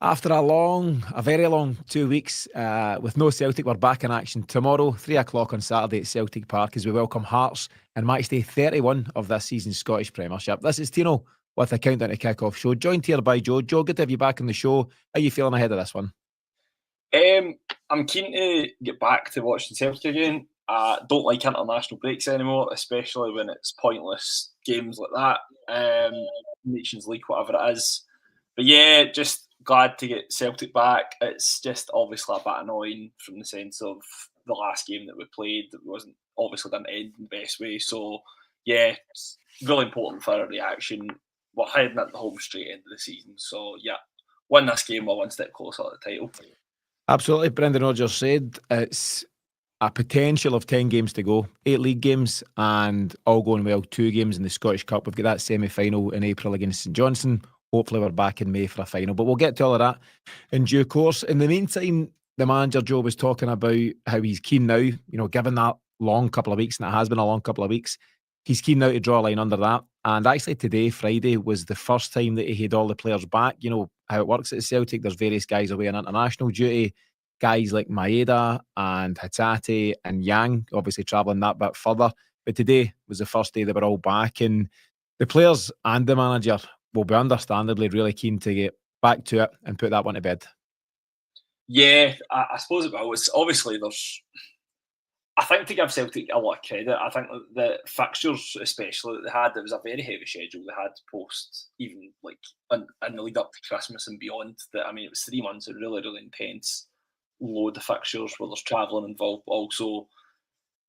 After a very long 2 weeks with no Celtic, we're back in action tomorrow, 3 o'clock on Saturday at Celtic Park as we welcome Hearts and Matchday 31 of this season's Scottish Premiership. This is Tino with a countdown to kick-off show, joined here by Joe. Joe, good to have you back on the show. How are you feeling ahead of this one? I'm keen to get back to watching Celtic again. I don't like international breaks anymore, especially when it's pointless games like that, Nations League, whatever it is. But yeah, just glad to get Celtic back. It's just obviously a bit annoying from the sense of the last game that we played that wasn't obviously didn't end in the best way. So yeah, it's really important for a reaction. We're heading at the home straight end of the season. So yeah, win this game, we're one step closer to the title. Absolutely. Brendan Rodgers said it's a potential of 10 games to go, 8 league games, and all going well, 2 games in the Scottish Cup. We've got that semi-final in April against St Johnstone. Hopefully we're back in May for a final, but we'll get to all of that in due course. In the meantime, the manager, Joe, was talking about how he's keen now, given that long couple of weeks, and it has been a long couple of weeks, he's keen now to draw a line under that. And actually today, Friday, was the first time that he had all the players back. You know how it works at Celtic. There's various guys away on international duty, guys like Maeda and Hatate and Yang, obviously travelling that bit further. But today was the first day they were all back, and the players and the manager will be understandably really keen to get back to it and put that one to bed. Yeah, I suppose it will. It's obviously I think to give Celtic a lot of credit, I think the fixtures, especially that they had, it was a very heavy schedule they had post, even like in the lead up to Christmas and beyond. That, I mean, it was 3 months of really, really intense load of fixtures where there's travelling involved, but also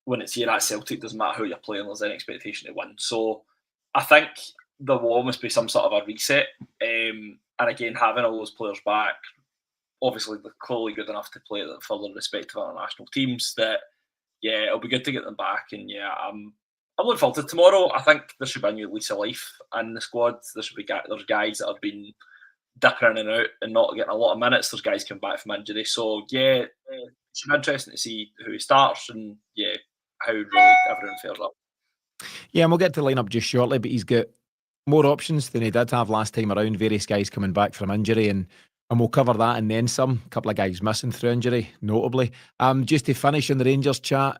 when it's here at Celtic, doesn't matter who you're playing, there's an expectation to win. So I think there will almost be some sort of a reset. And again, having all those players back, obviously they're clearly good enough to play for their respective international teams that, yeah, it'll be good to get them back. And yeah, I'm looking forward to tomorrow. I think there should be a new lease of life in the squad. There's guys that have been dipping in and out and not getting a lot of minutes. There's guys coming back from injury. So yeah, it should be interesting to see who he starts and yeah, how really everyone fares up. Yeah, and we'll get to the lineup just shortly, but he's got more options than he did have last time around. Various guys coming back from injury, and we'll cover that and then some. A couple of guys missing through injury, notably. Just to finish on the Rangers chat,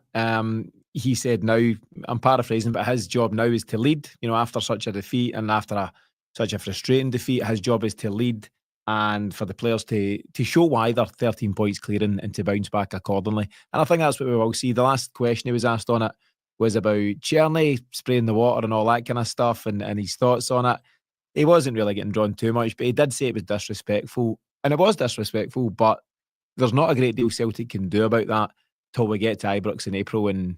he said now, I'm paraphrasing, but his job now is to lead. After such a defeat and after such a frustrating defeat, his job is to lead and for the players to show why they're 13 points clearing and to bounce back accordingly. And I think that's what we will see. The last question he was asked on it was about Cherny spraying the water and all that kind of stuff and his thoughts on it. He wasn't really getting drawn too much, but he did say it was disrespectful. And it was disrespectful, but there's not a great deal Celtic can do about that till we get to Ibrox in April and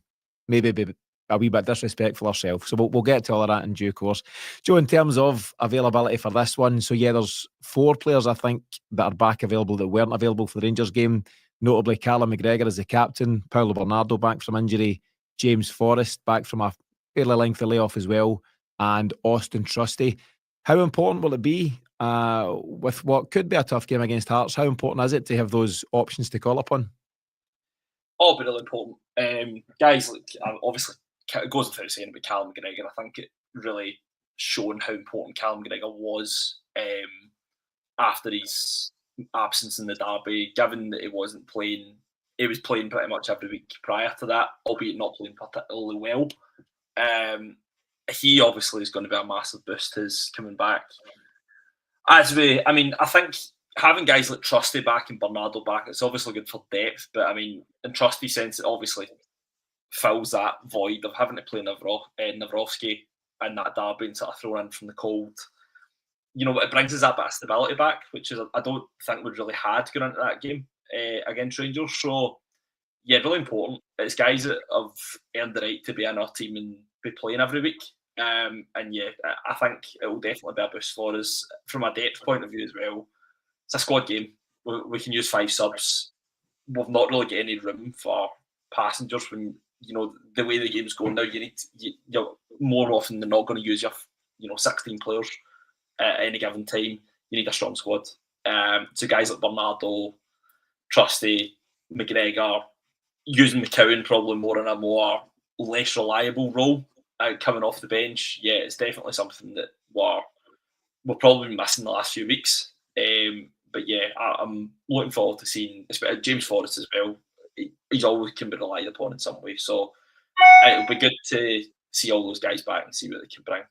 maybe be a wee bit disrespectful ourselves. So we'll get to all of that in due course. Joe, in terms of availability for this one, so yeah, there's 4 players, I think, that are back available that weren't available for the Rangers game, notably Callum McGregor as the captain, Paulo Bernardo back from injury, James Forrest back from a fairly lengthy layoff as well, and Austin Trusty. How important will it be with what could be a tough game against Hearts? How important is it to have those options to call upon? Oh, but really important. Guys, like obviously, it goes without saying about Callum McGregor. I think it really shown how important Callum McGregor was after his absence in the derby, given that he wasn't playing. He was playing pretty much every week prior to that, albeit not playing particularly well. He obviously is going to be a massive boost his coming back. I think having guys like Trusty back and Bernardo back, it's obviously good for depth, but I mean, in Trusty's sense, it obviously fills that void of having to play Nawrocki in that derby and sort of thrown in from the cold. It brings us that bit of stability back, which is I don't think we'd really had going into that game against Rangers. So, yeah, really important. It's guys that have earned the right to be in our team and be playing every week. And yeah, I think it will definitely be a boost for us from a depth point of view as well. It's a squad game. We can use 5 subs. We've not really got any room for passengers when the way the game's going now. You're more often than not going to use your 16 players at any given time. You need a strong squad. So guys like Bernardo, Trusty, McGregor, using McCowan probably more in a more less reliable role coming off the bench. Yeah, it's definitely something that we're probably missing the last few weeks. But yeah, yeah, I'm looking forward to seeing James Forrest as well. He's always can be relied upon in some way. So it'll be good to see all those guys back and see what they can bring.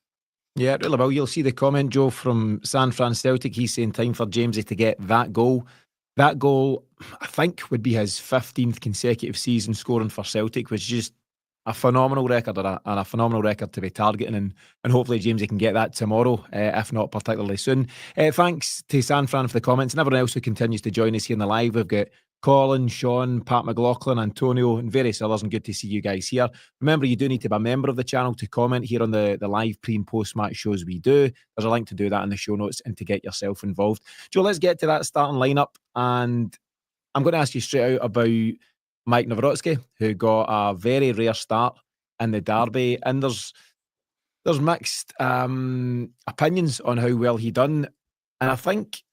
Yeah, it really will. You'll see the comment, Joe, from San Fran Celtic. He's saying time for Jamesy to get that goal. That goal, I think, would be his 15th consecutive season scoring for Celtic, which is just a phenomenal record and a phenomenal record to be targeting. And hopefully Jamesy can get that tomorrow, if not particularly soon. Thanks to San Fran for the comments and everyone else who continues to join us here in the live. We've got Colin, Sean, Pat McLaughlin, Antonio, and various others, and good to see you guys here. Remember, you do need to be a member of the channel to comment here on the live pre and post match shows we do. There's a link to do that in the show notes and to get yourself involved. Joe, let's get to that starting lineup, and I'm going to ask you straight out about Mike Nawrocki, who got a very rare start in the derby, and there's mixed opinions on how well he done, and I think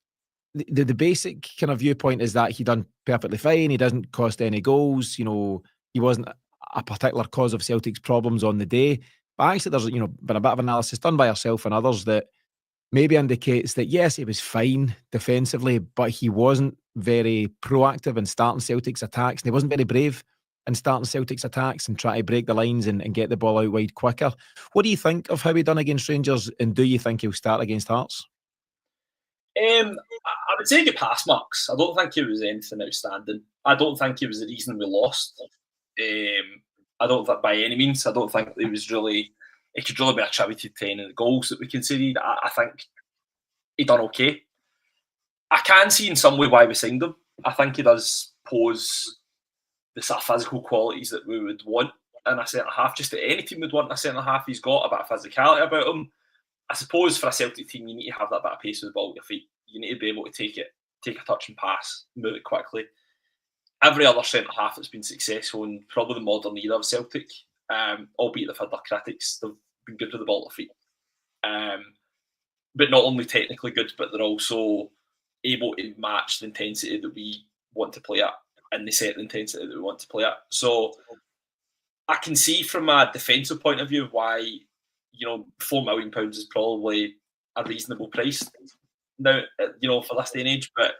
the basic kind of viewpoint is that he done perfectly fine. He doesn't cost any goals. You know, he wasn't a particular cause of Celtic's problems on the day. But actually, there's been a bit of analysis done by yourself and others that maybe indicates that yes, he was fine defensively, but he wasn't very proactive in starting Celtic's attacks, and he wasn't very brave in starting Celtic's attacks and try to break the lines and get the ball out wide quicker. What do you think of how he done against Rangers, and do you think he'll start against Hearts? I would say he got pass marks. I don't think he was anything outstanding. I don't think he was the reason we lost. I don't think by any means. I don't think it was really. It could really be attributed to any of the goals that we conceded. I think he done okay. I can see in some way why we signed him. I think he does pose the sort of physical qualities that we would want in a centre half. Just that any team would want in a centre half. He's got a bit of physicality about him. I suppose for a Celtic team, you need to have that bit of pace with the ball at your feet. You need to be able to take a touch and pass, move it quickly. Every other centre half that's been successful in probably the modern era of Celtic, albeit they've had their critics, they've been good with the ball at their feet. But not only technically good, but they're also able to match the intensity that we want to play at, and they set the intensity that we want to play at. So I can see from a defensive point of view why £4 million is probably a reasonable price now, for this day and age. But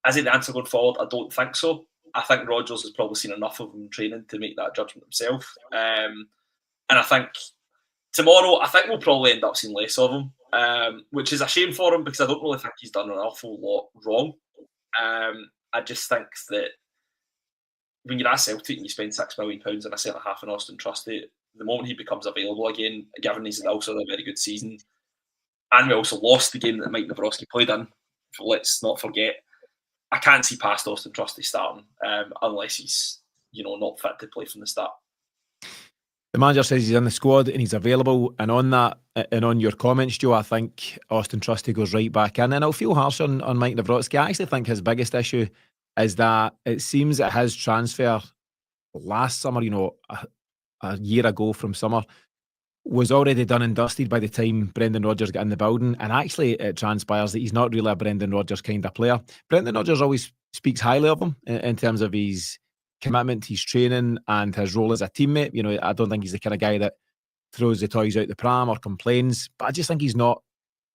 is it the answer going forward? I don't think so. I think Rodgers has probably seen enough of him in training to make that judgment himself. And I think tomorrow, I think we'll probably end up seeing less of him, which is a shame for him because I don't really think he's done an awful lot wrong. I just think that when you're at Celtic and you spend £6 million on a centre half in Austin Trusty, the moment he becomes available again, given he's also had a very good season, and we also lost the game that Mike Nawrocki played in, let's not forget, I can't see past Austin Trusty starting unless he's not fit to play from the start. The manager says he's in the squad and he's available, and on that, and on your comments, Joe, I think Austin Trusty goes right back in, and I'll feel harsh on Mike Nawrocki. I actually think his biggest issue is that it seems that his transfer last summer, a year ago from summer, was already done and dusted by the time Brendan Rodgers got in the building. And actually it transpires that he's not really a Brendan Rodgers kind of player. Brendan Rodgers always speaks highly of him in terms of his commitment, his training and his role as a teammate. I don't think he's the kind of guy that throws the toys out the pram or complains, but I just think he's not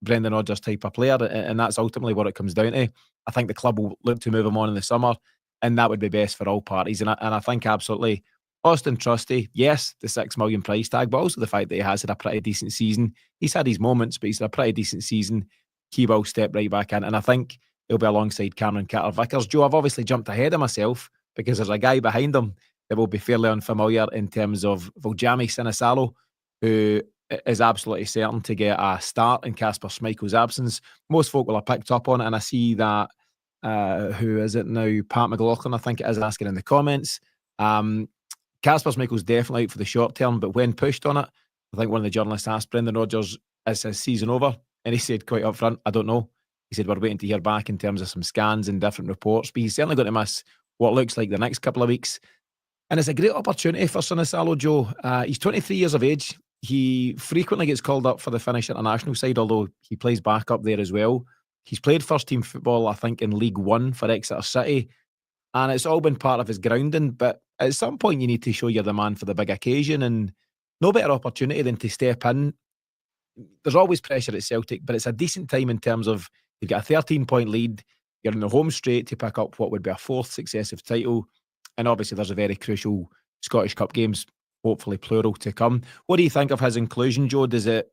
Brendan Rodgers type of player, and that's ultimately what it comes down to. I think the club will look to move him on in the summer, and that would be best for all parties. And I think absolutely Austin Trusty, yes, the £6 million price tag, but also the fact that he has had a pretty decent season. He's had his moments, but he's had a pretty decent season. He will step right back in, and I think he'll be alongside Cameron Carter-Vickers. Joe, I've obviously jumped ahead of myself because there's a guy behind him that will be fairly unfamiliar in terms of Voljami Sinisalo, who is absolutely certain to get a start in Kasper Schmeichel's absence. Most folk will have picked up on it, and I see that, who is it now? Pat McLaughlin, I think it is, asking in the comments. Kasper Schmeichel's definitely out for the short term, but when pushed on it, I think one of the journalists asked Brendan Rodgers, is his season over? And he said quite up front, I don't know. He said, we're waiting to hear back in terms of some scans and different reports, but he's certainly going to miss what looks like the next couple of weeks. And it's a great opportunity for Sinisalo, Joe. He's 23 years of age. He frequently gets called up for the Finnish international side, although he plays back up there as well. He's played first team football, I think, in League One for Exeter City, and it's all been part of his grounding. But at some point, you need to show you're the man for the big occasion, and no better opportunity than to step in. There's always pressure at Celtic, but it's a decent time in terms of you've got a 13-point lead. You're in the home straight to pick up what would be a 4th successive title. And obviously there's a very crucial Scottish Cup games, hopefully plural, to come. What do you think of his inclusion, Joe? Are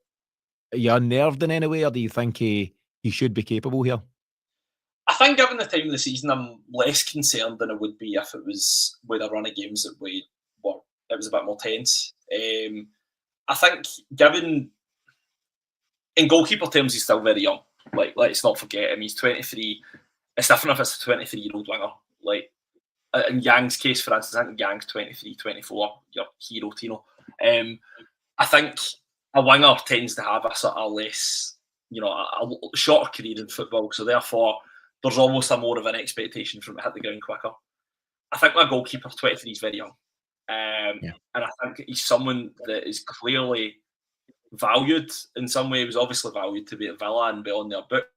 you unnerved in any way, or do you think he should be capable here? I think given the time of the season, I'm less concerned than I would be if it was with a run of games that it was a bit more tense. I think given in goalkeeper terms, he's still very young. Like, let's not forget him. He's 23. It's different if it's a 23-year-old winger. Like, in Yang's case, for instance, I think Yang's 23, 24, your hero, Tino. I think a winger tends to have a sort of less, a shorter career in football. So therefore, there's almost a more of an expectation from him to hit the ground quicker. I think my goalkeeper, 23, is very young. And I think he's someone that is clearly valued in some way. He was obviously valued to be at Villa and be on their books.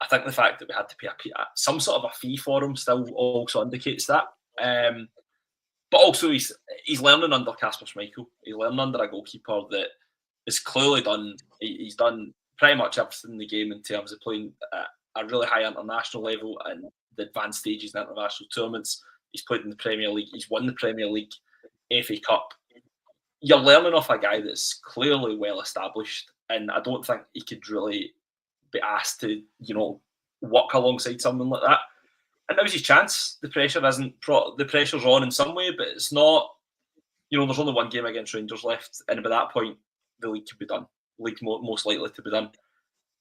I think the fact that we had to pay some sort of a fee for him still also indicates that. But also he's learning under Kasper Schmeichel. He's learning under a goalkeeper that has clearly he's done pretty much everything in the game in terms of playing at a really high international level and the advanced stages in international tournaments. He's played in the Premier League. He's won the Premier League, FA Cup. You're learning off a guy that's clearly well established, and I don't think he could really be asked to, work alongside someone like that. And now's his chance. The pressure's on in some way, but it's not. There's only one game against Rangers left, and by that point, the league could be done. League most likely to be done.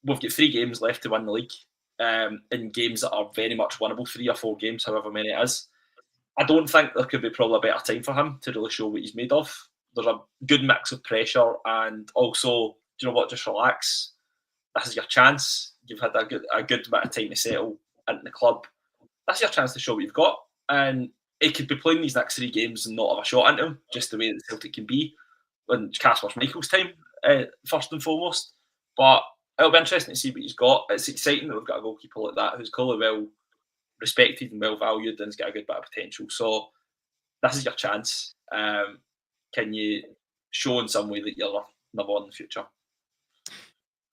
We've got 3 games left to win the league, in games that are very much winnable, 3 or 4 games, however many it is. I don't think there could be probably a better time for him to really show what he's made of. There's a good mix of pressure and also, just relax. This is your chance. You've had a good bit of time to settle into the club. That's your chance to show what you've got. And he could be playing these next 3 games and not have a shot into him, just the way that Celtic can be when Kasper Schmeichel's time, first and foremost. But it'll be interesting to see what he's got. It's exciting that we've got a goalkeeper like that who's clearly well respected and well valued and has got a good bit of potential. So this is your chance. Can you show in some way that you're number one in the future?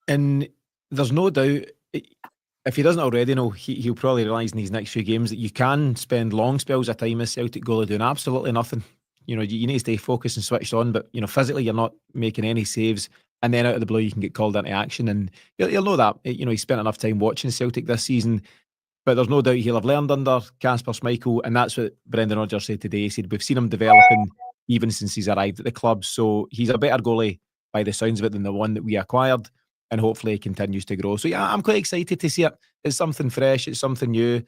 And there's no doubt, if he doesn't already know, he'll probably realise in these next few games that you can spend long spells of time as Celtic goalie doing absolutely nothing. You need to stay focused and switched on, but physically you're not making any saves, and then out of the blue you can get called into action, and you'll know that. He spent enough time watching Celtic this season, but there's no doubt he'll have learned under Kasper Schmeichel, and that's what Brendan Rodgers said today. He said we've seen him developing even since he's arrived at the club, so he's a better goalie by the sounds of it than the one that we acquired, and hopefully he continues to grow. So yeah, I'm quite excited to see it. It's something fresh, it's something new.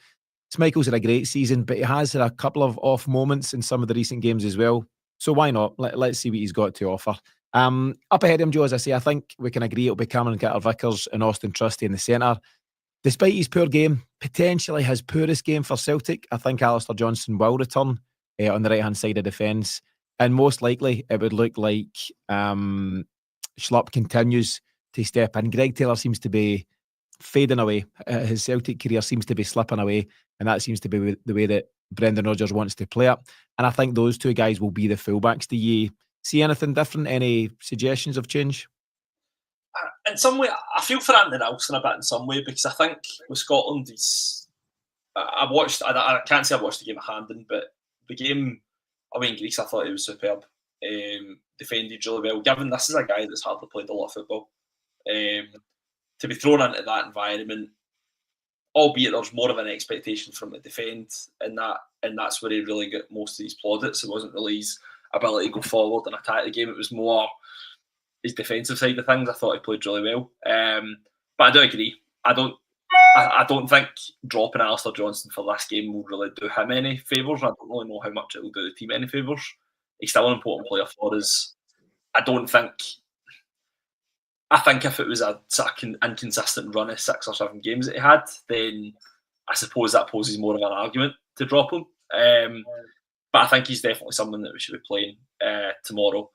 Schmeichel's had a great season, but he has had a couple of off moments in some of the recent games as well. So why not? Let's see what he's got to offer. Up ahead of him, Joe, as I say, I think we can agree it'll be Cameron Gitter-Vickers and Austin Trusty in the centre. Despite his poor game, potentially his poorest game for Celtic, I think Alistair Johnston will return on the right-hand side of defence. And most likely, it would look like Schlupp continues to step in. Greg Taylor seems to be fading away. His Celtic career seems to be slipping away, and that seems to be the way that Brendan Rodgers wants to play it. And I think those 2 guys will be the fullbacks. Do you see anything different? Any suggestions of change? In some way, I feel for Andy Nelson a bit in some way, because I think with Scotland, I can't say I watched the game at Handon, but the game away in Greece, I thought he was superb. Defended really well, given this is a guy that's hardly played a lot of football. To be thrown into that environment, albeit there's more of an expectation from the defend, and that's where he really got most of his plaudits. It wasn't really his ability to go forward and attack the game. It was more his defensive side of things. I thought he played really well. But I do agree. I don't think dropping Alistair Johnston for this game will really do him any favours. I don't really know how much it will do the team any favours. He's still an important player for us. I think if it was a sort of inconsistent run of 6 or 7 games that he had, then I suppose that poses more of an argument to drop him. But I think he's definitely someone that we should be playing tomorrow.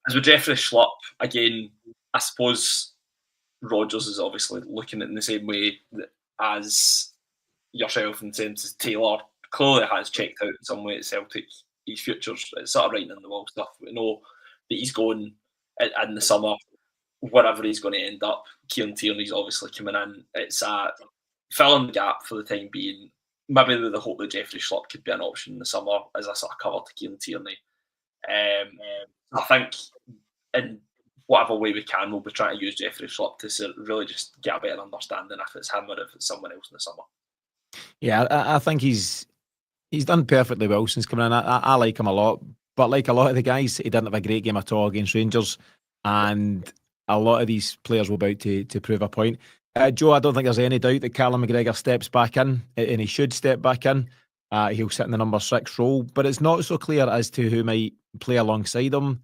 As with Jeffrey Schlupp, again, I suppose Rodgers is obviously looking at it in the same way as yourself, in the sense as Taylor clearly has checked out in some way at Celtic. His future's sort of writing on the wall stuff. We know that he's going in the summer, wherever he's going to end up. Kieran Tierney's obviously coming in. It's fill in the gap for the time being. Maybe with the hope that Jeffrey Schlupp could be an option in the summer as a sort of cover to Kieran Tierney. I think in whatever way we can, we'll be trying to use Jeffrey Schlupp to really just get a better understanding if it's him or if it's someone else in the summer. Yeah, I think he's done perfectly well since coming in. I like him a lot, but like a lot of the guys, he didn't have a great game at all against Rangers, and a lot of these players will be out to prove a point. Joe, I don't think there's any doubt that Callum McGregor steps back in, and he should step back in. He'll sit in the number 6 role, but it's not so clear as to who might play alongside him.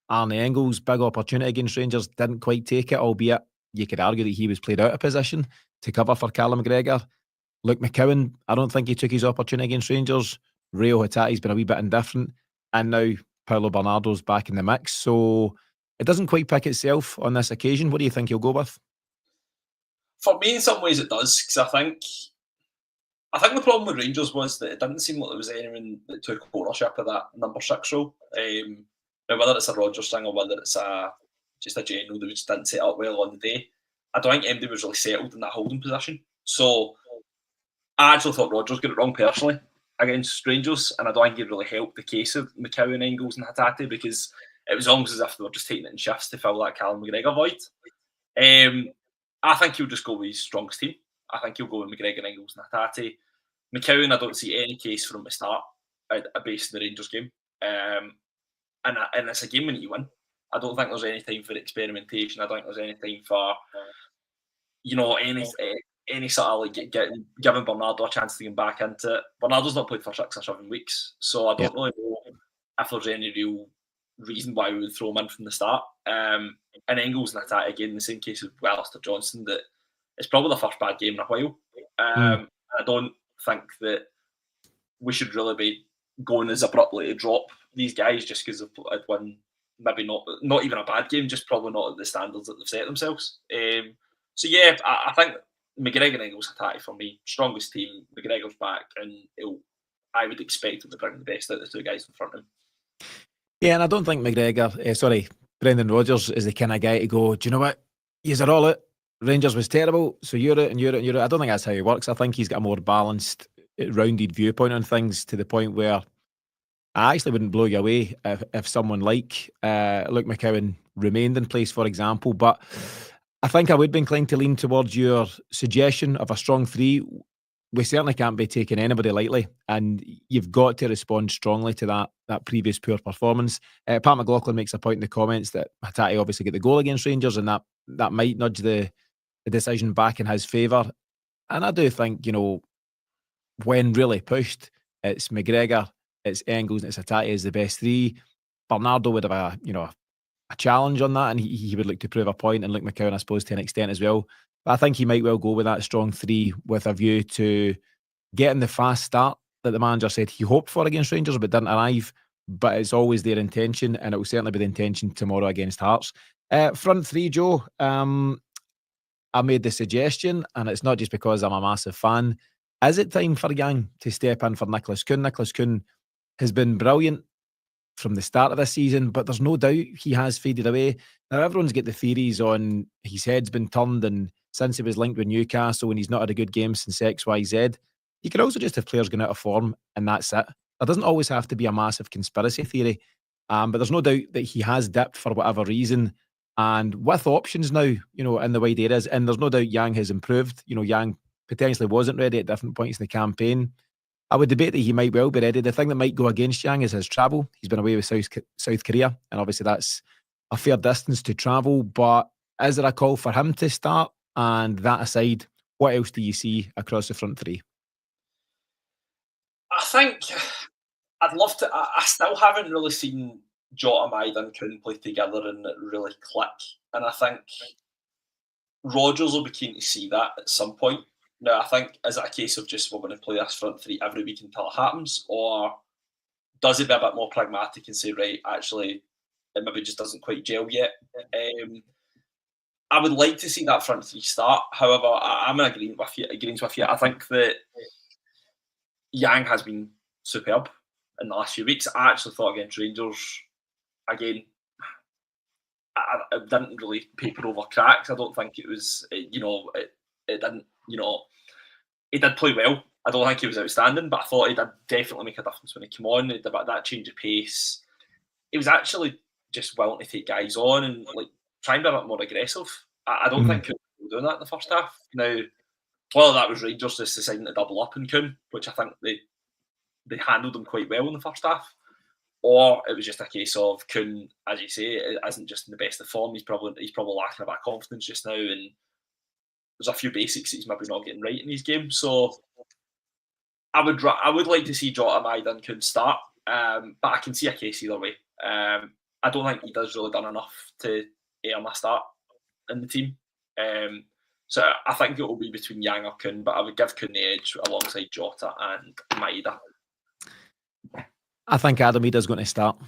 Arne Engels, big opportunity against Rangers, didn't quite take it, albeit you could argue that he was played out of position to cover for Callum McGregor. Luke McCowan, I don't think he took his opportunity against Rangers. Rio Hatate's been a wee bit indifferent. And now Paulo Bernardo's back in the mix. So it doesn't quite pick itself on this occasion. What do you think he'll go with? For me, in some ways it does, because I think the problem with Rangers was that it didn't seem like there was anyone that took ownership of that number 6 role. Now, whether it's a Rodgers thing or whether it's just a general that we just didn't set up well on the day, I don't think anybody was really settled in that holding position. So I actually thought Rodgers got it wrong personally against Rangers, and I don't think it really helped the case of McCowan, Engels and Hatate, because it was almost as if they were just taking it in shifts to fill that Callum McGregor void. I think he'll just go with his strongest team. I think he'll go with McGregor, Engels and Hatate. McCowan, I don't see any case for him to start based on the Rangers game. And it's a game we need to win. I don't think there's any time for experimentation. I don't think there's any time for, any sort of like giving Bernardo a chance to get back into it. Bernardo's not played for 6 or 7 weeks, so I don't really know if there's any real reason why we would throw him in from the start. And Engels and Hatate, again, the same case with Alistair Johnston, that it's probably the first bad game in a while. I don't think that we should really be going as abruptly to drop these guys just because they've won maybe not even a bad game, just probably not at the standards that they've set themselves. So yeah, I think McGregor, Engels, Hatate for me, strongest team. McGregor's back, and I would expect him to bring the best out of the 2 guys in front of him. Yeah, and I don't think Brendan Rodgers is the kind of guy to go, do you know what? Yous are all it. Rangers was terrible, so you're it and you're it and you're it. I don't think that's how he works. I think he's got a more balanced, rounded viewpoint on things, to the point where I actually wouldn't blow you away if someone like Luke McCowan remained in place, for example. But I think I would be inclined to lean towards your suggestion of a strong 3. We certainly can't be taking anybody lightly, and you've got to respond strongly to that previous poor performance. Pat McLaughlin makes a point in the comments that Hatate obviously get the goal against Rangers, and that might nudge the decision back in his favour. And I do think, when really pushed, it's McGregor, it's Engels, and it's Hatate as the best 3. Bernardo would have a challenge on that, and he would look to prove a point, and Luke McCowan, I suppose, to an extent as well. But I think he might well go with that strong 3 with a view to getting the fast start that the manager said he hoped for against Rangers but didn't arrive. But it's always their intention, and it will certainly be the intention tomorrow against Hearts. Front 3, Joe, I made the suggestion, and it's not just because I'm a massive fan. Is it time for Yang to step in for Nicholas Kuhn? Nicholas Kuhn has been brilliant from the start of this season, but there's no doubt he has faded away. Now, everyone's got the theories on his head's been turned, and since he was linked with Newcastle and he's not had a good game since XYZ. You could also just have players going out of form, and that's it. There doesn't always have to be a massive conspiracy theory, but there's no doubt that he has dipped for whatever reason. And with options now, in the wide areas, and there's no doubt Yang has improved. Yang potentially wasn't ready at different points in the campaign. I would debate that he might well be ready. The thing that might go against Yang is his travel. He's been away with South Korea, and obviously that's a fair distance to travel. But is there a call for him to start? And that aside, what else do you see across the front 3? I think I'd love to. I still haven't really seen Jota, Maeda and Kuhn play together and really click. And I think Rodgers will be keen to see that at some point. Now, I think, is it a case of just we're going to play this front 3 every week until it happens? Or does it be a bit more pragmatic and say, right, actually, it maybe just doesn't quite gel yet? I would like to see that front 3 start. However, I'm in agreement with you. I think that Yang has been superb in the last few weeks. I actually thought against Rangers, again, I didn't really paper over cracks. I don't think it was, it didn't, he did play well. I don't think he was outstanding, but I thought he did definitely make a difference when he came on. He did that change of pace. He was actually just willing to take guys on and like try and be a bit more aggressive. I don't think he was doing that in the first half. Now, whether that was Rangers just deciding to double up in Kuhn, which I think they handled him quite well in the first half, or it was just a case of Kuhn, as you say, isn't just in the best of form. He's probably lacking a bit of confidence just now, and there's a few basics that he's maybe not getting right in these games. So I would like to see Jota, Maeda, and Kuhn start, but I can see a case either way. I don't think he does really done enough to earn a start in the team. So I think it will be between Yang or Kuhn, but I would give Kuhn the edge alongside Jota and Maeda. I think Adam Ida's going to start.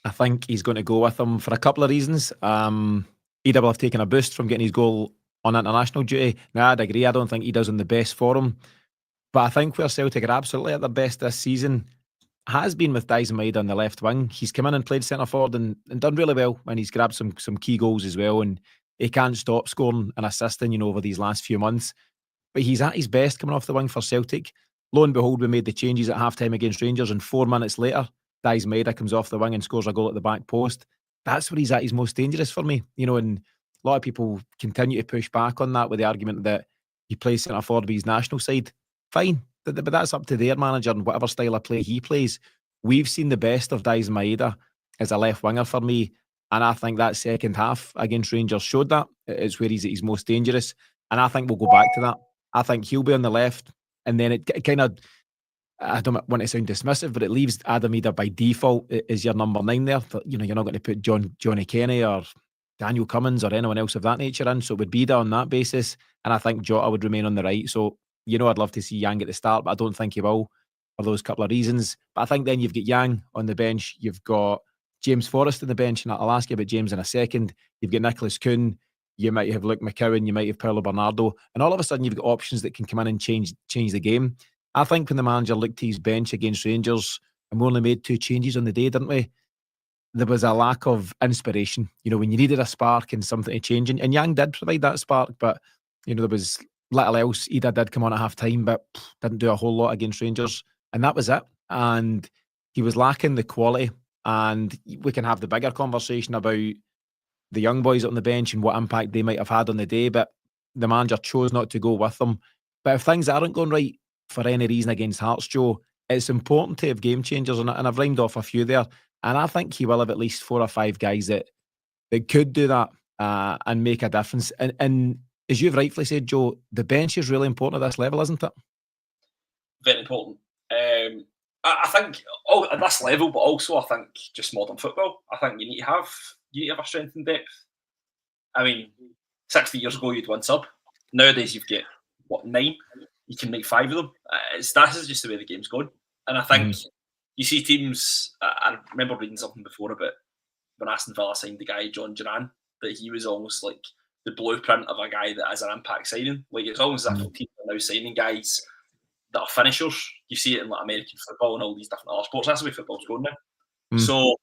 I think he's going to go with him for a couple of reasons. Ida will have taken a boost from getting his goal on international duty. Now, I'd agree. I don't think Ida's in the best form. But I think where Celtic are absolutely at their best this season has been with Daizen Maeda on the left wing. He's come in and played centre forward and done really well, and he's grabbed some key goals as well, and he can't stop scoring and assisting, over these last few months. But he's at his best coming off the wing for Celtic. Lo and behold, we made the changes at half-time against Rangers, and 4 minutes later, Daizen Maeda comes off the wing and scores a goal at the back post. That's where he's at his most dangerous for me, and a lot of people continue to push back on that with the argument that he plays centre forward with his national side. Fine, but that's up to their manager and whatever style of play he plays. We've seen the best of Daizen Maeda as a left winger for me, and I think that second half against Rangers showed that. It's where he's at his most dangerous, and I think we'll go back to that. I think he'll be on the left, and then it kind of, I don't want to sound dismissive, but it leaves Adam Ida by default as your number 9 there. You're not going to put Johnny Kenny or Daniel Cummins or anyone else of that nature in, so it would be on that basis, and I think Jota would remain on the right. So I'd love to see Yang at the start, but I don't think he will for those couple of reasons. But I think then you've got Yang on the bench. You've got James Forrest on the bench, and I'll ask you about James in a second. You've got Nicholas Kuhn. You might have Luke McCowan. You might have Paulo Bernardo. And all of a sudden, you've got options that can come in and change the game. I think when the manager looked to his bench against Rangers, and we only made 2 changes on the day, didn't we? There was a lack of inspiration. When you needed a spark and something to change. And Yang did provide that spark, but, there was little else. Ida did come on at half time, but didn't do a whole lot against Rangers, and that was it. And he was lacking the quality. And we can have the bigger conversation about the young boys on the bench and what impact they might have had on the day, but the manager chose not to go with them. But if things aren't going right for any reason against Hearts, Joe, it's important to have game changers, and I've rhymed off a few there, and I think he will have at least 4 or 5 guys that could do that and make a difference. And as you've rightfully said, Joe, the bench is really important at this level, isn't it? Very important. I think at this level, but also I think just modern football. I think you need to have a strength and depth. I mean, 60 years ago you'd win sub. Nowadays you've got 9. You can make 5 of them. That is just the way the game's going. And I think you see teams. I remember reading something before about when Aston Villa signed the guy John Duran, that he was almost like the blueprint of a guy that is an impact signing. Like it's almost as if teams are now signing guys that are finishers. You see it in like American football and all these different other sports. That's the way football's going now. So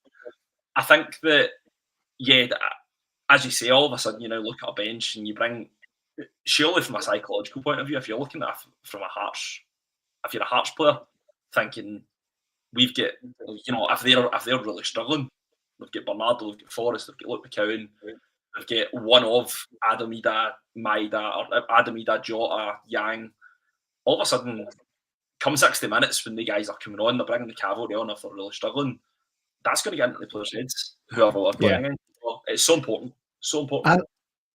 I think that, as you say, all of a sudden, look at a bench and you bring, surely from a psychological point of view, if you're looking at it from if you're a Hearts player, thinking we've got, if they're really struggling, we've got Bernardo, we've got Forrest, we've got Luke McCowan, we've got one of Adam Ida, Maeda, or Adam Ida, Jota, Yang. All of a sudden, come 60 minutes when the guys are coming on, they're bringing the cavalry on if they're really struggling. That's going to get into the players' heads, whoever they're playing in. It's so important. So important.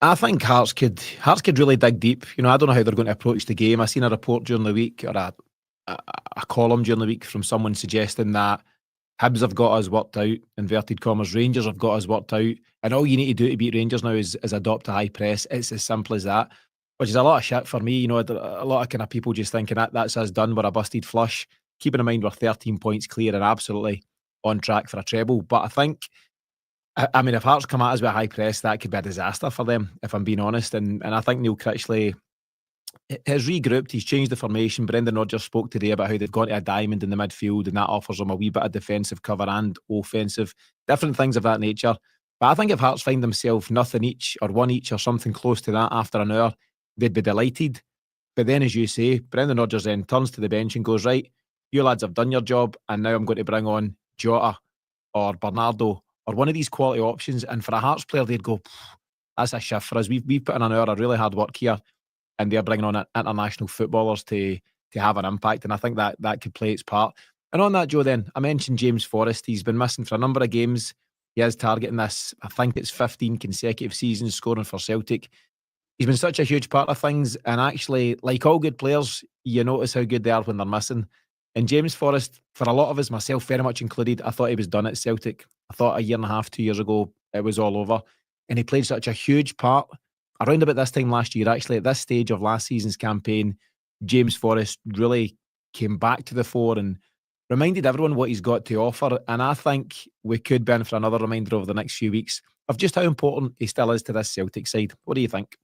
I think Hearts could really dig deep. I don't know how they're going to approach the game. I seen a report during the week, or a column during the week from someone suggesting that Hibs have got us worked out, inverted commas, Rangers have got us worked out, and all you need to do to beat Rangers now is adopt a high press. It's as simple as that, which is a lot of shit for me. A lot of kind of people just thinking that's us done, we're a busted flush. Keeping in mind we're 13 points clear and absolutely on track for a treble. But I think, if Hearts come at us with a high press, that could be a disaster for them, if I'm being honest. And I think Neil Critchley has regrouped, he's changed the formation. Brendan Rodgers spoke today about how they've gone to a diamond in the midfield, and that offers them a wee bit of defensive cover and offensive, different things of that nature. But I think if Hearts find themselves nothing each or one each or something close to that after an hour, they'd be delighted. But then, as you say, Brendan Rodgers then turns to the bench and goes, right, you lads have done your job, and now I'm going to bring on Jota or Bernardo or one of these quality options. And for a Hearts player, they'd go, that's a shift for us. We've put in an hour of really hard work here, and they're bringing on international footballers to have an impact. And I think that could play its part. And on that, Joe, then, I mentioned James Forrest. He's been missing for a number of games. He is targeting this, I think it's 15 consecutive seasons scoring for Celtic. He's been such a huge part of things. And actually, like all good players, you notice how good they are when they're missing. And James Forrest, for a lot of us, myself very much included, I thought he was done at Celtic. I thought a year and a half, 2 years ago, it was all over. And he played such a huge part. Around about this time last year, actually, at this stage of last season's campaign, James Forrest really came back to the fore and reminded everyone what he's got to offer. And I think we could be in for another reminder over the next few weeks of just how important he still is to this Celtic side. What do you think?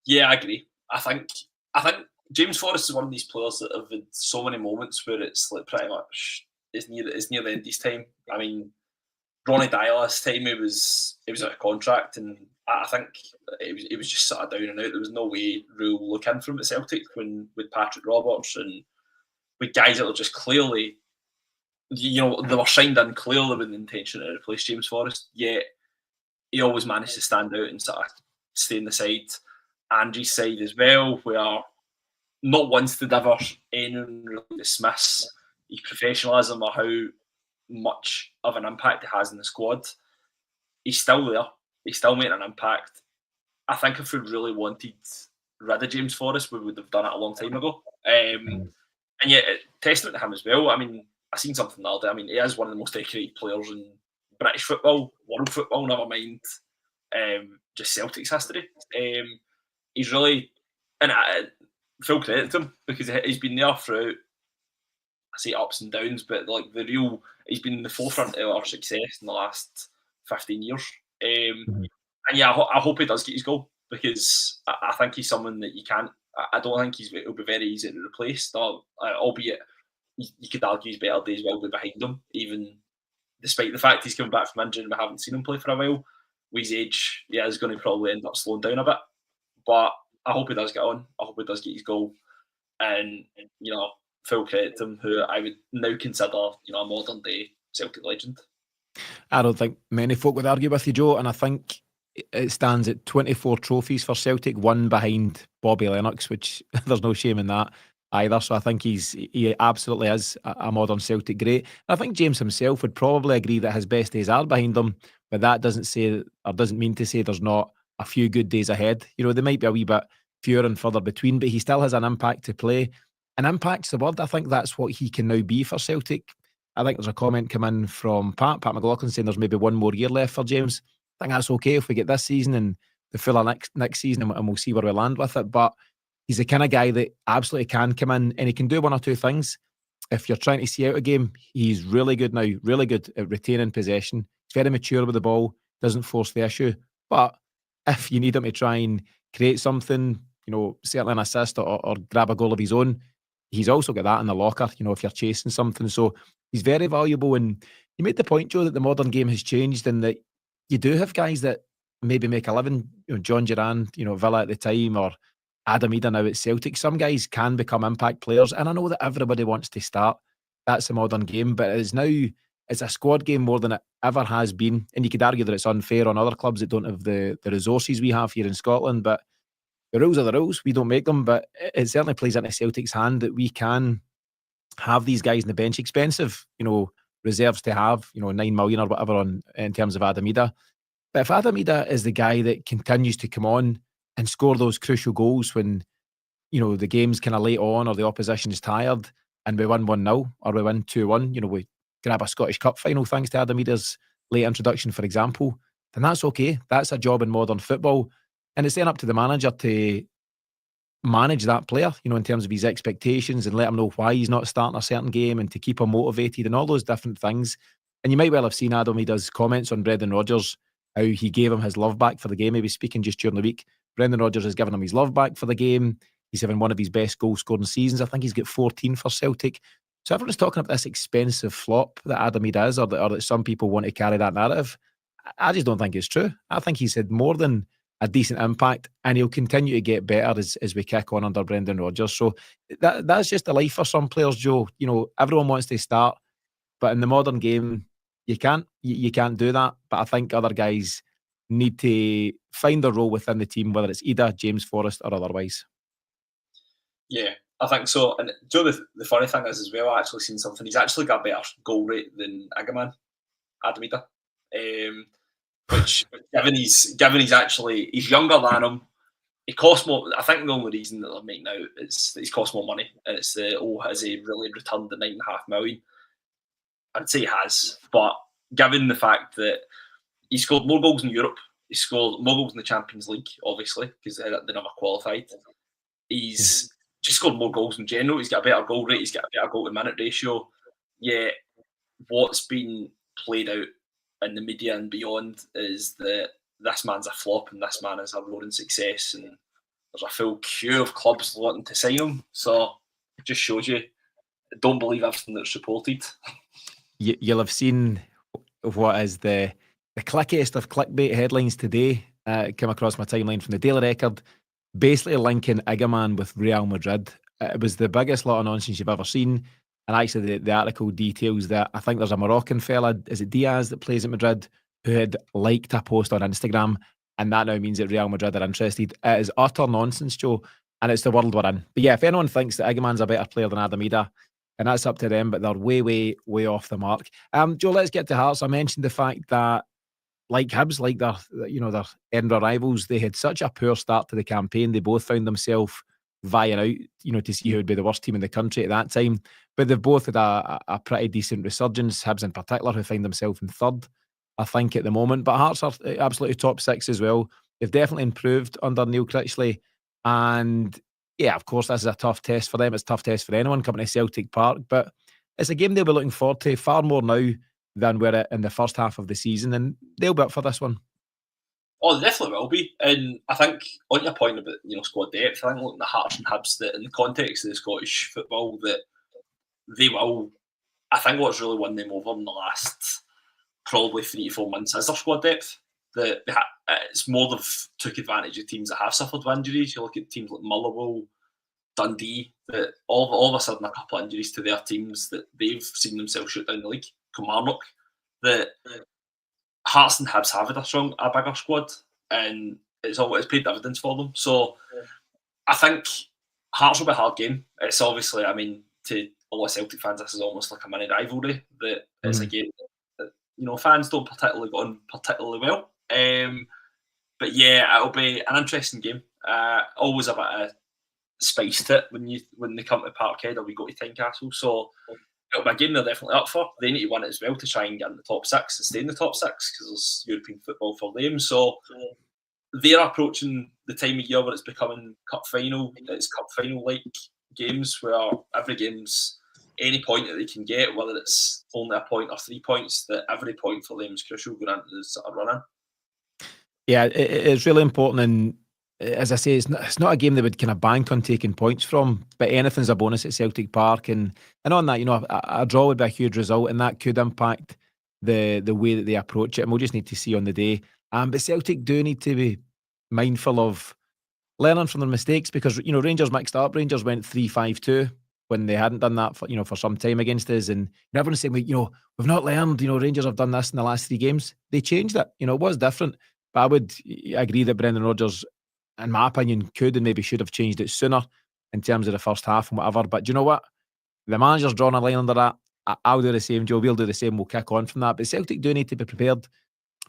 Yeah, I agree. I think James Forrest is one of these players that have had so many moments where it's like pretty much it's near the end of his time. I mean, Ronnie Dyer's time he was out of contract, and I think it was just sort of down and out. There was no way Rule will look in for him at Celtic with Patrick Roberts and with guys that were just clearly, they were signed in clearly with the intention to replace James Forrest. Yet he always managed to stand out and sort of stay in the side. Andrew's side as well, where not once did ever anyone really dismiss his professionalism or how much of an impact he has in the squad. He's still there. He's still making an impact. I think if we really wanted rid of James Forrest, we would have done it a long time ago. And yet, testament to him as well. I mean, I seen something the other day. I mean, he is one of the most decorated players in British football, world football, never mind just Celtic's history. He's really, and full credit to him because he's been there throughout, I say ups and downs, but like he's been in the forefront of our success in the last 15 years. And yeah, I hope he does get his goal because I think he's someone that you can't. I don't think it'll be very easy to replace. Albeit you could argue his better days will be behind him, even despite the fact he's coming back from injury and we haven't seen him play for a while. With his age, yeah, he's going to probably end up slowing down a bit. But I hope he does get on. I hope he does get his goal. And full credit to him, who I would now consider, a modern day Celtic legend. I don't think many folk would argue with you, Joe, and I think it stands at 24 trophies for Celtic, one behind Bobby Lennox, which there's no shame in that either. So I think he absolutely is a modern Celtic great. And I think James himself would probably agree that his best days are behind him, but that doesn't mean to say there's not a few good days ahead. They might be a wee bit fewer and further between, but he still has an impact to play. And impact's the word. I think that's what he can now be for Celtic. I think there's a comment come in from Pat McLaughlin saying there's maybe one more year left for James. I think that's okay if we get this season and the full of next season and we'll see where we land with it. But he's the kind of guy that absolutely can come in and he can do one or two things. If you're trying to see out a game, he's really good now, really good at retaining possession. He's very mature with the ball, doesn't force the issue. But if you need him to try and create something, certainly an assist or grab a goal of his own, he's also got that in the locker, if you're chasing something. So he's very valuable. And you made the point, Joe, that the modern game has changed and that you do have guys that maybe make a living, John Duran, Villa at the time, or Adam Ida now at Celtic. Some guys can become impact players. And I know that everybody wants to start. That's the modern game. But it's a squad game more than it ever has been. And you could argue that it's unfair on other clubs that don't have the resources we have here in Scotland. But the rules are the rules. We don't make them. But it certainly plays into Celtic's hand that we can have these guys in the bench. Expensive, reserves to have, 9 million or whatever in terms of Adam Ida. But if Adam Ida is the guy that continues to come on and score those crucial goals when, the game's kind of late on or the opposition is tired and we win 1-0 or we win 2-1, we grab a Scottish Cup final thanks to Adam Ida's late introduction, for example, then that's okay. That's a job in modern football. And it's then up to the manager to manage that player, in terms of his expectations and let him know why he's not starting a certain game and to keep him motivated and all those different things. And you might well have seen Adam Ida's comments on Brendan Rodgers, how he gave him his love back for the game. He was speaking just during the week. Brendan Rodgers has given him his love back for the game. He's having one of his best goal scoring seasons. I think he's got 14 for Celtic. So everyone's talking about this expensive flop that Adam Ida is, or that some people want to carry that narrative. I just don't think it's true. I think he's had more than a decent impact, and he'll continue to get better as we kick on under Brendan Rodgers. So that's just the life for some players, Joe. Everyone wants to start, but in the modern game, you can't do that. But I think other guys need to find their role within the team, whether it's Ida, James Forrest, or otherwise. Yeah, I think so. And Joe, the funny thing is as well, I actually seen something. He's actually got a better goal rate than Agaman, Adam Ida. Which given he's younger than him, he costs more. I think the only reason that they're making out is that he's cost more money, and it's has he really returned the $9.5 million? I'd say he has, but given the fact that he scored more goals in Europe, he scored more goals in the Champions League, obviously because they never qualified. He's just scored more goals in general. He's got a better goal rate. He's got a better goal to minute ratio. Yeah, what's been played out in the media and beyond is that this man's a flop and this man is a roaring success, and there's a full queue of clubs wanting to sign him. So it just shows you, don't believe everything that's reported. You'll have seen what is the clickiest of clickbait headlines today. Came across my timeline from the Daily Record, basically linking Igaman with Real Madrid. It was the biggest lot of nonsense you've ever seen. And actually, the article details that I think there's a Moroccan fella, is it Diaz, that plays at Madrid, who had liked a post on Instagram, and that now means that Real Madrid are interested. It is utter nonsense, Joe, and it's the world we're in. But yeah, if anyone thinks that Igaman's a better player than Adam Ida, and that's up to them, but they're way, way, way off the mark. Joe, let's get to Hearts. I mentioned the fact that, like Hibs, like their Edinburgh rivals, they had such a poor start to the campaign. They both found themselves vying out, to see who would be the worst team in the country at that time. But they've both had a pretty decent resurgence. Hibs in particular, who find themselves in third, I think, at the moment. But Hearts are absolutely top six as well. They've definitely improved under Neil Critchley. And yeah, of course, this is a tough test for them. It's a tough test for anyone coming to Celtic Park. But it's a game they'll be looking forward to far more now than were in the first half of the season. And they'll be up for this one. Oh, they definitely will be. And I think on your point about squad depth, I think looking at Hearts and Hibs, that in the context of the Scottish football, that they will. I think what's really won them over in the last probably 3 to 4 months is their squad depth. That it's more they've took advantage of teams that have suffered with injuries. You look at teams like Motherwell, Dundee, that all of a sudden a couple of injuries to their teams that they've seen themselves shoot down the league. Kilmarnock, that Hearts and Hibs have had a bigger squad, and it's paid dividends for them. So I think Hearts will be a hard game. It's obviously, to a lot of Celtic fans, this is almost like a mini rivalry. That it's a game that fans don't particularly get on particularly well. But yeah, it'll be an interesting game. Always a bit of spice to it when they come to Parkhead or we go to Tynecastle. So it'll be a game they're definitely up for. They need to win it as well to try and get in the top 6 and stay in the top 6 because there's European football for them. So they're approaching the time of year where it's becoming cup final. It's cup final-like games where every game's any point that they can get, whether it's only a point or 3 points, that every point for them is crucial going into the sort of run-in. Yeah, it's really important. And as I say, it's not a game they would kind of bank on taking points from, but anything's a bonus at Celtic Park. And on that, a draw would be a huge result, and that could impact the way that they approach it. And we'll just need to see on the day. But Celtic do need to be mindful of learning from their mistakes because, Rangers mixed up. Rangers went 3-5-2 when they hadn't done that for some time against us. And everyone's saying, we've not learned, Rangers have done this in the last 3 games. They changed it. It was different. But I would agree that Brendan Rodgers, in my opinion, could and maybe should have changed it sooner in terms of the first half and whatever. But do you know what? The manager's drawn a line under that. I'll do the same, Joe. We'll do the same. We'll kick on from that. But Celtic do need to be prepared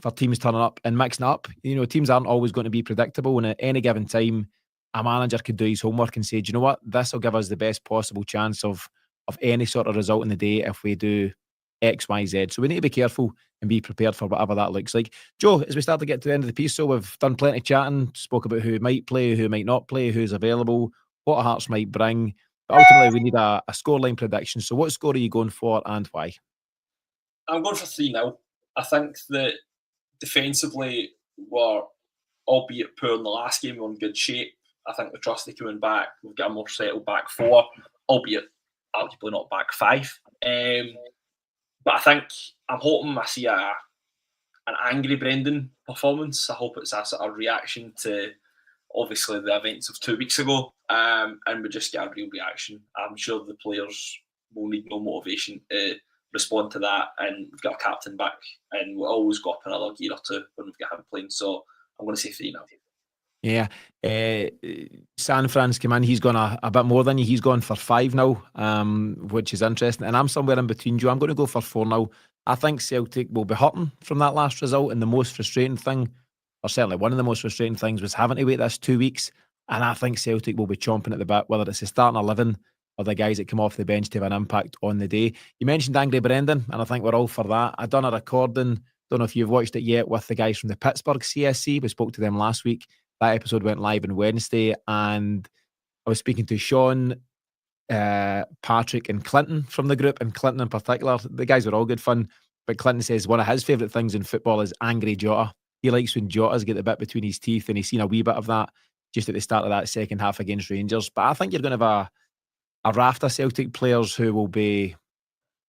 for teams turning up and mixing up. Teams aren't always going to be predictable. And at any given time, a manager could do his homework and say, do you know what? This will give us the best possible chance of any sort of result in the day if we do X, Y, Z. So we need to be careful and be prepared for whatever that looks like. Joe, as we start to get to the end of the piece, so we've done plenty of chatting, spoke about who might play, who might not play, who's available, what Hearts might bring. But ultimately, we need a scoreline prediction. So what score are you going for and why? I'm going for 3-0. I think that defensively we're, albeit poor in the last game, we're in good shape. I think with Trusty coming back, we've got a more settled back 4, albeit arguably not back 5. But I think I'm hoping I see a angry Brendan performance. I hope it's a sort of reaction to obviously the events of 2 weeks ago, and we just get a real reaction. I'm sure the players will need no motivation to respond to that, and we've got a captain back, and we'll always go up another gear or two when we've got him playing. So I'm going to say 3 now. Yeah. San Fran's come in. He's gone a bit more than you. He's gone for 5 now, which is interesting. And I'm somewhere in between you. I'm going to go for 4 now. I think Celtic will be hurting from that last result. And the most frustrating thing, or certainly one of the most frustrating things, was having to wait this 2 weeks. And I think Celtic will be chomping at the bit, whether it's the starting 11 or the guys that come off the bench to have an impact on the day. You mentioned Angry Brendan, and I think we're all for that. I done a recording, don't know if you've watched it yet, with the guys from the Pittsburgh CSC. We spoke to them last week. That episode went live on Wednesday, and I was speaking to Sean, Patrick and Clinton from the group, and Clinton in particular. The guys were all good fun, but Clinton says one of his favourite things in football is angry Jota. He likes when Jota's get the bit between his teeth, and he's seen a wee bit of that just at the start of that second half against Rangers. But I think you're going to have a raft of Celtic players who will be,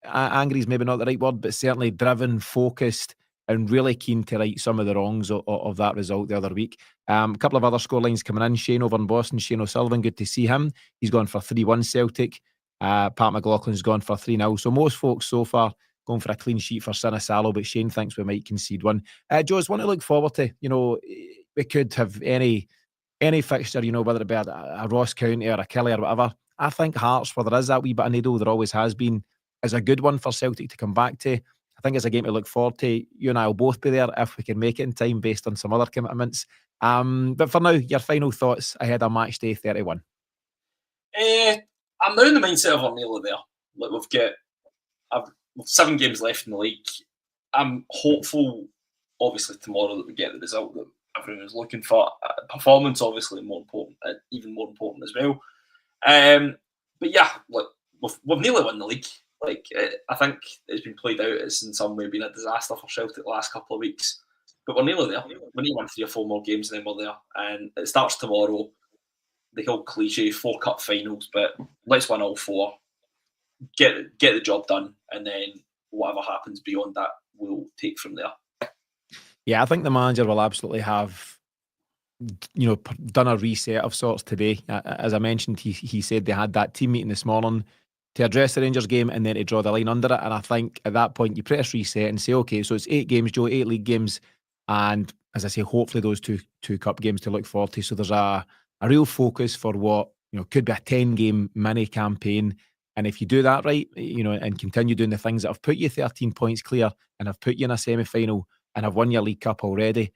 angry is maybe not the right word, but certainly driven, focused, and really keen to right some of the wrongs of that result the other week. A couple of other scorelines coming in. Shane over in Boston, Shane O'Sullivan, good to see him. He's gone for 3-1 Celtic. Pat McLaughlin's gone for 3-0. So most folks so far going for a clean sheet for Sinisalo, but Shane thinks we might concede one. Joe, it's one to look forward to. You know, we could have any fixture, you know, whether it be a Ross County or a Kelly or whatever. I think Hearts, where there is that wee bit of needle, there always has been, is a good one for Celtic to come back to. I think it's a game to look forward to. You and I will both be there if we can make it in time based on some other commitments. But for now, your final thoughts ahead of match day 31. I'm now in the mindset of we're nearly there. Like we've got 7 games left in the league. I'm hopeful, obviously, tomorrow that we get the result that everyone is looking for. Performance, obviously, more important, even more important as well. But yeah, look, we've nearly won the league. Like, I think it's been played out as in some way been a disaster for Celtic the last couple of weeks. But we're nearly there. We need 1, 3 or 4 more games and then we're there. And it starts tomorrow. The whole cliche, 4 cup finals, but let's win all 4. Get the job done. And then whatever happens beyond that, we'll take from there. Yeah, I think the manager will absolutely have, you know, done a reset of sorts today. As I mentioned, he said they had that team meeting this morning to address the Rangers game and then to draw the line under it. And I think at that point, you press reset and say, okay, so it's 8 games, Joe, 8 league games. And as I say, hopefully those two cup games to look forward to. So there's a real focus for what, you know, could be a 10-game mini campaign. And if you do that right, you know, and continue doing the things that have put you 13 points clear and have put you in a semi-final and have won your League Cup already,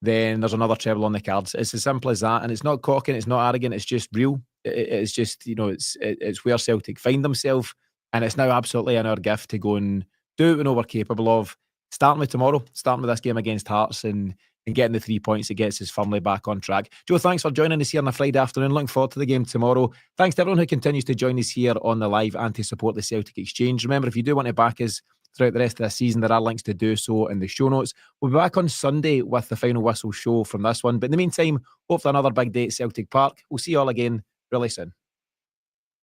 then there's another treble on the cards. It's as simple as that. And it's not cocky, it's not arrogant, it's just real. It's just, you know, it's where Celtic find themselves. And it's now absolutely in our gift to go and do what we know we're capable of. Starting with tomorrow, starting with this game against Hearts and getting the 3 points that gets us firmly back on track. Joe, thanks for joining us here on a Friday afternoon. Looking forward to the game tomorrow. Thanks to everyone who continues to join us here on the live and to support the Celtic Exchange. Remember, if you do want to back us throughout the rest of the season, there are links to do so in the show notes. We'll be back on Sunday with the final whistle show from this one. But in the meantime, hopefully another big day at Celtic Park. We'll see you all again really soon.